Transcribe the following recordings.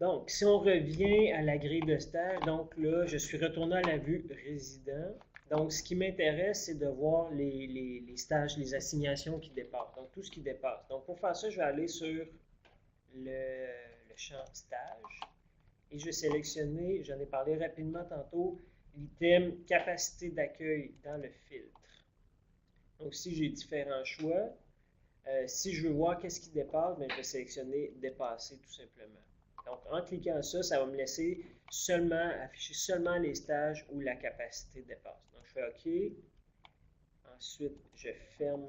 Donc, si on revient à la grille de stage, donc là, je suis retourné à la vue résident. Donc, ce qui m'intéresse, c'est de voir les stages, les assignations qui dépassent. Donc, tout ce qui dépasse. Donc, pour faire ça, je vais aller sur le champ stage et je vais sélectionner, j'en ai parlé rapidement tantôt, l'item capacité d'accueil dans le filtre. Donc, si j'ai différents choix, si je veux voir qu'est-ce qui dépasse, bien, je vais sélectionner dépasser tout simplement. Donc, en cliquant ça, ça va me laisser afficher seulement les stages où la capacité dépasse. Donc, je fais OK. Ensuite, je ferme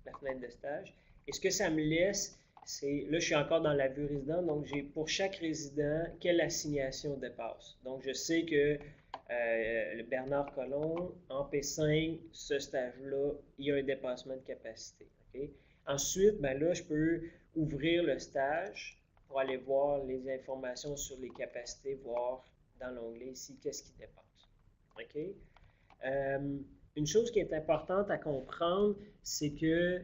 la fenêtre de stage. Et ce que ça me laisse, c'est, là, je suis encore dans la vue résident, donc j'ai pour chaque résident, quelle assignation dépasse. Donc, je sais que le Bernard Collomb, en P5, ce stage-là, il y a un dépassement de capacité. Okay? Ensuite, ben là, je peux ouvrir le stage pour aller voir les informations sur les capacités, voir dans l'onglet ici qu'est-ce qui dépasse. OK? Une chose qui est importante à comprendre, c'est que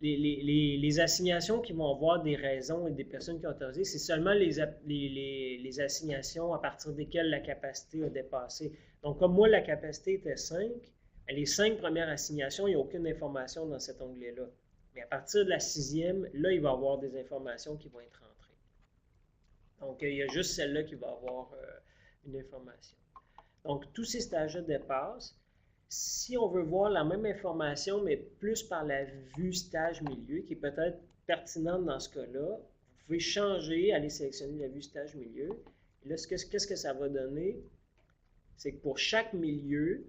les assignations qui vont avoir des raisons et des personnes qui ont autorisé, c'est seulement les assignations à partir desquelles la capacité a dépassé. Donc, comme moi, la capacité était 5, les 5 premières assignations, il n'y a aucune information dans cet onglet-là. Mais à partir de la 6e, là, il va y avoir des informations qui vont être rentrées. Donc, il y a juste celle-là qui va avoir une information. Donc, tous ces stages-là dépassent. Si on veut voir la même information, mais plus par la vue stage milieu, qui est peut-être pertinente dans ce cas-là, vous pouvez changer, aller sélectionner la vue stage milieu. Et là, qu'est-ce que ça va donner? C'est que pour chaque milieu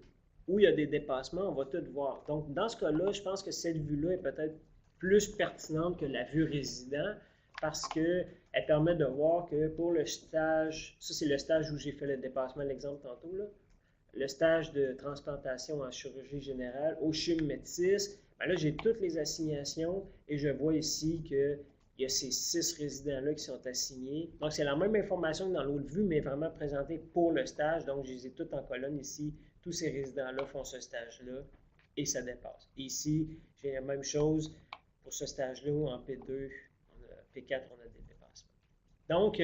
où il y a des dépassements, on va tout voir. Donc, dans ce cas-là, je pense que cette vue-là est peut-être plus pertinente que la vue résident parce qu'elle permet de voir que pour le stage, ça c'est le stage où j'ai fait le dépassement, l'exemple tantôt, là, le stage de transplantation en chirurgie générale, au CHUM Métis, ben là, j'ai toutes les assignations et je vois ici qu'il y a ces 6 résidents-là qui sont assignés. Donc, c'est la même information que dans l'autre vue, mais vraiment présentée pour le stage. Donc, je les ai toutes en colonne ici. Tous ces résidents-là font ce stage-là et ça dépasse. Et ici, j'ai la même chose pour ce stage-là où en P2, P4, on a des dépassements. Donc,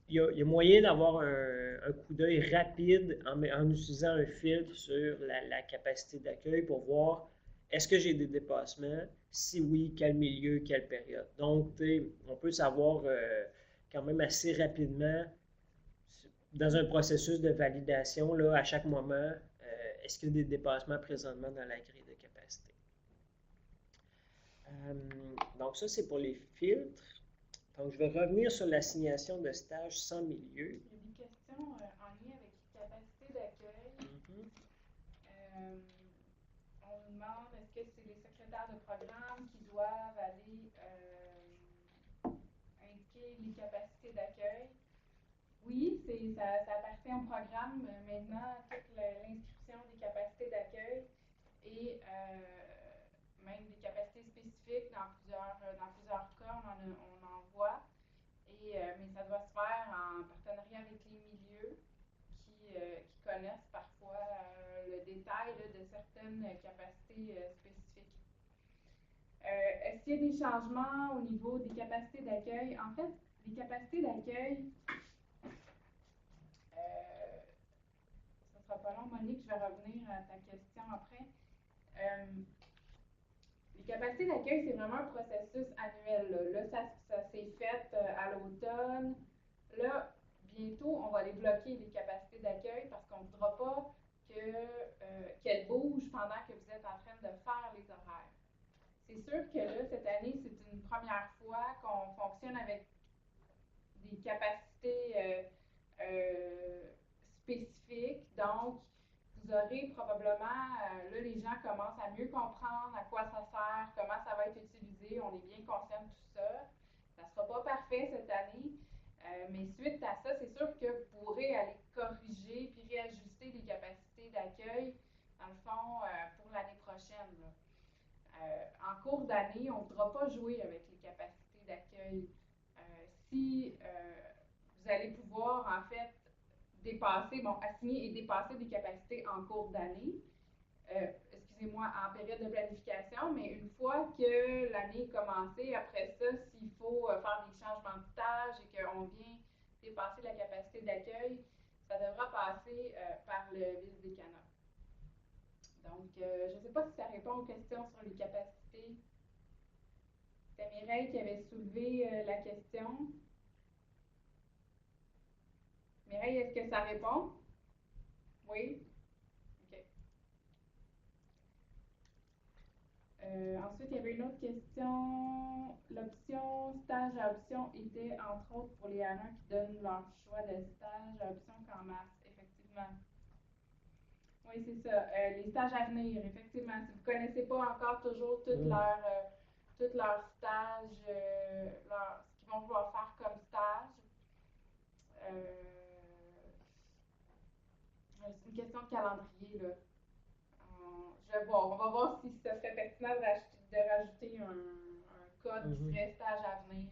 il y a moyen d'avoir un coup d'œil rapide en utilisant un filtre sur la capacité d'accueil pour voir est-ce que j'ai des dépassements? Si oui, quel milieu, quelle période. Donc, on peut savoir quand même assez rapidement dans un processus de validation, là, à chaque moment, est-ce qu'il y a des dépassements présentement dans la grille de capacité. Donc, ça, c'est pour les filtres. Donc, je vais revenir sur l'assignation de stage sans milieu. Il y a des questions en lien avec les capacités d'accueil. On nous demande est-ce que c'est les secrétaires de programme qui doivent aller indiquer les capacités d'accueil. Oui, ça appartient au programme. Maintenant, toute l'inscription des capacités d'accueil et même des capacités spécifiques dans plusieurs cas, on en voit. Mais ça doit se faire en partenariat avec les milieux qui connaissent parfois le détail là, de certaines capacités spécifiques. Est-ce qu'il y a des changements au niveau des capacités d'accueil? En fait, les capacités d'accueil, ça ne sera pas long, Monique, je vais revenir à ta question après. Les capacités d'accueil, c'est vraiment un processus annuel. Là ça s'est fait à l'automne. Là, bientôt, on va aller bloquer les capacités d'accueil parce qu'on ne voudra pas qu'elles bougent pendant que vous êtes en train de faire les horaires. C'est sûr que là, cette année, c'est une première fois qu'on fonctionne avec des capacités spécifiques. Donc, vous aurez probablement, là, les gens commencent à mieux comprendre à quoi ça sert, comment ça va être utilisé. On est bien conscient de tout ça. Ça ne sera pas parfait cette année. Mais suite à ça, c'est sûr que vous pourrez aller corriger puis réajuster les capacités d'accueil, dans le fond, pour l'année prochaine. En cours d'année, on ne voudra pas jouer avec les capacités d'accueil. Si vous allez pouvoir, en fait, assigner et dépasser des capacités en cours d'année, excusez-moi, en période de planification, mais une fois que l'année est commencée, après ça, s'il faut faire des changements de stage et qu'on vient dépasser la capacité d'accueil, ça devra passer par le vice-décanat. Donc, je ne sais pas si ça répond aux questions sur les capacités. C'était Mireille qui avait soulevé la question. Mireille, est-ce que ça répond? Oui? OK. Ensuite, il y avait une autre question. L'option stage à option était entre autres pour les ANA qui donnent leur choix de stage à option qu'en mars, effectivement. Oui, c'est ça. Les stages à venir, effectivement. Si vous ne connaissez pas encore toujours toutes leurs stages, ce qu'ils vont vouloir faire comme stage, c'est une question de calendrier, là. Je vais voir. On va voir si ça serait pertinent de rajouter un code qui serait stage à venir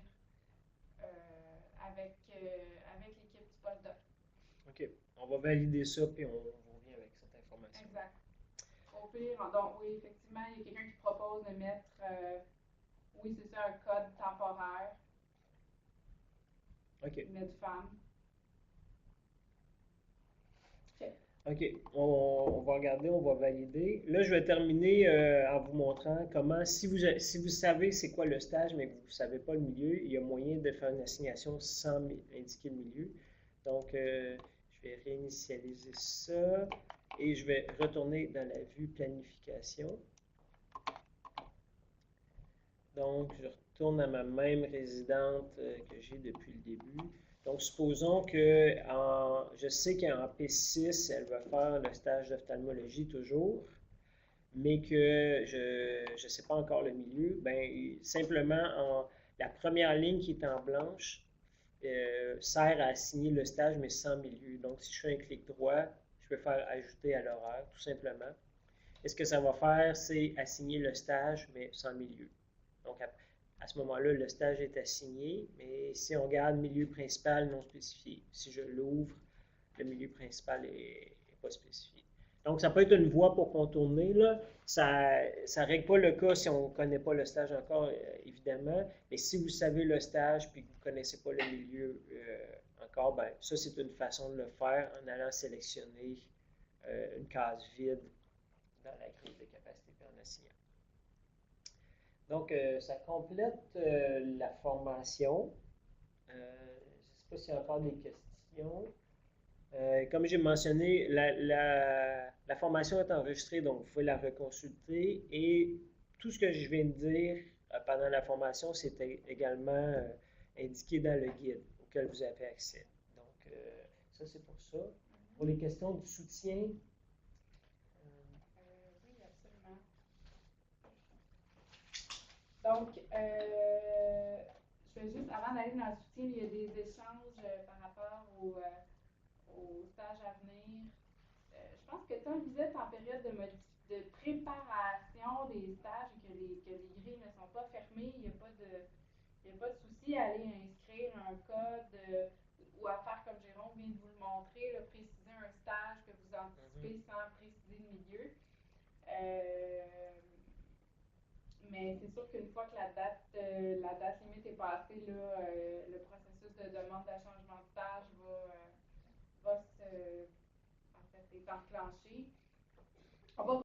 avec l'équipe du postdoc. OK. On va valider ça, puis on revient avec cette information. Exact. Au pire, donc oui, effectivement, il y a quelqu'un qui propose de mettre, oui, c'est ça, un code temporaire. OK. Mettre femme. OK. OK, on va regarder, on va valider. Là, je vais terminer en vous montrant comment, si vous savez c'est quoi le stage, mais que vous ne savez pas le milieu, il y a moyen de faire une assignation sans indiquer le milieu. Donc, je vais réinitialiser ça et je vais retourner dans la vue planification. Donc, je retourne à ma même résidente que j'ai depuis le début. Donc, supposons que je sais qu'en P6, elle va faire le stage d'ophtalmologie toujours, mais que je ne sais pas encore le milieu. Bien, simplement, la première ligne qui est en blanche sert à assigner le stage, mais sans milieu. Donc, si je fais un clic droit, je peux faire ajouter à l'horaire, tout simplement. Et ce que ça va faire, c'est assigner le stage, mais sans milieu. Donc, à ce moment-là, le stage est assigné, mais si on regarde milieu principal non spécifié, si je l'ouvre, le milieu principal n'est pas spécifié. Donc, ça peut être une voie pour contourner, là. Ça ne règle pas le cas si on ne connaît pas le stage encore, évidemment. Mais si vous savez le stage et que vous ne connaissez pas le milieu encore, ben, ça, c'est une façon de le faire en allant sélectionner une case vide dans la grille de capacité et en assignant. Donc, ça complète la formation. Je ne sais pas s'il y a encore des questions. Comme j'ai mentionné, la formation est enregistrée, donc vous pouvez la reconsulter. Et tout ce que je viens de dire pendant la formation, c'était également indiqué dans le guide auquel vous avez accès. Donc, ça, c'est pour ça. Pour les questions du soutien, Oui, absolument. Donc, je vais juste, avant d'aller dans le soutien, il y a des échanges par rapport au stage à venir. Je pense que Tom disait en période de préparation des stages et que les grilles ne sont pas fermées, il n'y a pas de souci à aller inscrire un code ou à faire comme Jérôme vient de vous le montrer, là, préciser un stage que vous anticipez sans préciser le milieu. Mais c'est sûr qu'une fois que la date limite est passée, là, le processus de demande de changement de stage va se, en fait, est enclenché. On va